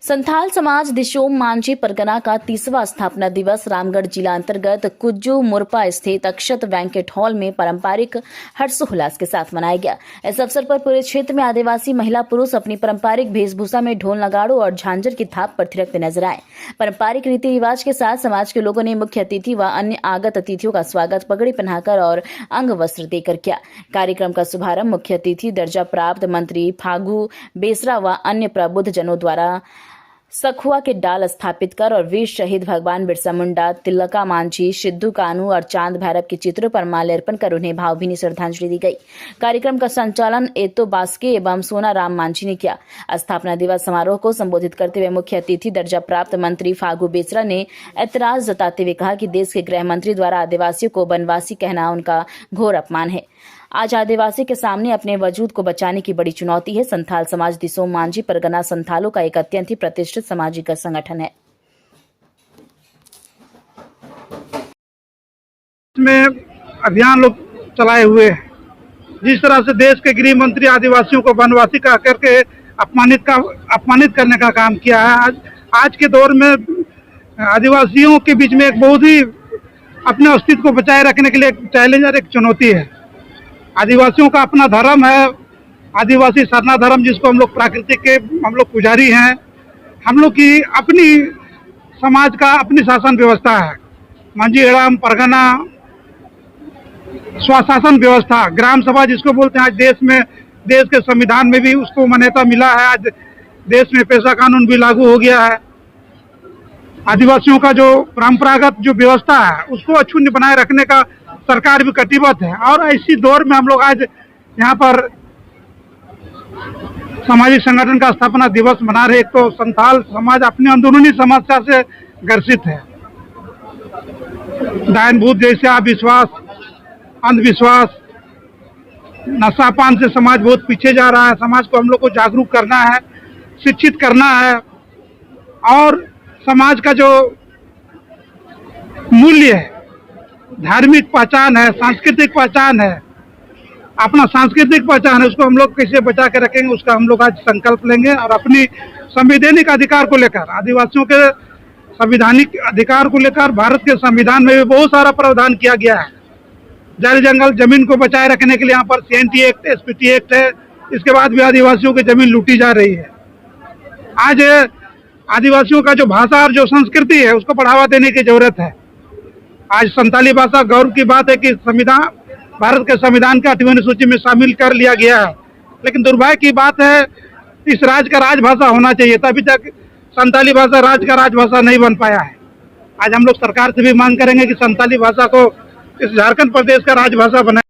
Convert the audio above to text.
संथाल समाज दिशोम मांझी परगना का 30वां स्थापना दिवस रामगढ़ जिला अंतर्गत कुज्जू मुरपा स्थित अक्षत बैंकेट हॉल में पारंपरिक हर्षोल्लास के साथ मनाया गया। इस अवसर पर पूरे क्षेत्र में आदिवासी महिला पुरुष अपनी पारंपरिक वेशभूषा में ढोल नगाड़ों और झांझर की थाप पर थिरकते नजर आए। पारंपरिक रीति रिवाज के साथ समाज के लोगों ने मुख्य अतिथि व अन्य आगत अतिथियों का स्वागत पगड़ी पहनाकर और अंग वस्त्र देकर किया। कार्यक्रम का शुभारंभ मुख्य अतिथि दर्जा प्राप्त मंत्री फागू बेसरा व अन्य प्रबुद्ध जनों द्वारा सखुआ के डाल स्थापित कर और वीर शहीद भगवान बिरसा मुंडा, तिलका मांझी, सिद्धू कानू और चांद भैरव के चित्रों पर माल्यार्पण कर उन्हें भावभीनी श्रद्धांजलि दी गई। कार्यक्रम का संचालन एतो बास्के एवं सोना राम मांझी ने किया। स्थापना दिवस समारोह को संबोधित करते हुए मुख्य अतिथि दर्जा प्राप्त मंत्री फागू बेसरा ने ऐतराज जताते हुए कहा कि देश के गृह मंत्री द्वारा आदिवासियों को वनवासी कहना उनका घोर अपमान है। आज आदिवासी के सामने अपने वजूद को बचाने की बड़ी चुनौती है। संथाल समाज दिशोम मांझी परगना संथालों का एक अत्यंत ही प्रतिष्ठित सामाजिक संगठन है। में अभियान लोग चलाए हुए हैं। जिस तरह से देश के गृह मंत्री आदिवासियों को वनवासी कह करके अपमानित करने का काम किया है। आज के दौर में आदिवासियों के बीच में एक बहुत ही अपने अस्तित्व को बचाए रखने के लिए एक चैलेंज और एक चुनौती है। आदिवासियों का अपना धर्म है, आदिवासी सरना धर्म, जिसको हम लोग प्राकृतिक के हम लोग पुजारी हैं। हम लोग की अपनी समाज का अपनी शासन व्यवस्था है। मांझी एड़म परगना स्वशासन व्यवस्था, ग्राम सभा जिसको बोलते हैं, आज देश के संविधान में भी उसको मान्यता मिला है। आज देश में पेशा कानून भी लागू हो गया है। आदिवासियों का जो परंपरागत जो व्यवस्था है उसको अक्षुण्ण बनाए रखने का सरकार भी कटिबद्ध है। और इसी दौर में हम लोग आज यहाँ पर सामाजिक संगठन का स्थापना दिवस मना रहे। एक तो संथाल समाज अपनी अंदरूनी समस्या से ग्रसित है। डायन भूत जैसे अविश्वास, अंधविश्वास, नशापान से समाज बहुत पीछे जा रहा है। समाज को हम लोग को जागरूक करना है, शिक्षित करना है और समाज का जो मूल्य है, धार्मिक पहचान है, सांस्कृतिक पहचान है, अपना सांस्कृतिक पहचान है, उसको हम लोग कैसे बचा के रखेंगे, उसका हम लोग आज संकल्प लेंगे। और अपनी संवैधानिक अधिकार को लेकर, आदिवासियों के संवैधानिक अधिकार को लेकर भारत के संविधान में भी बहुत सारा प्रावधान किया गया है। जल जंगल जमीन को बचाए रखने के लिए यहाँ पर CNT एक्ट, SPT एक्ट है। इसके बाद भी आदिवासियों की जमीन लूटी जा रही है। आज आदिवासियों का जो भाषा और जो संस्कृति है उसको बढ़ावा देने की जरूरत है। आज संथाली भाषा गौरव की बात है कि संविधान, भारत के संविधान के 8वीं अनुसूची में शामिल कर लिया गया है। लेकिन दुर्भाग्य की बात है, इस राज्य का राजभाषा होना चाहिए था। अभी तक संथाली भाषा राज्य का राजभाषा नहीं बन पाया है। आज हम लोग सरकार से भी मांग करेंगे कि संथाली भाषा को इस झारखंड प्रदेश का राजभाषा बनाए।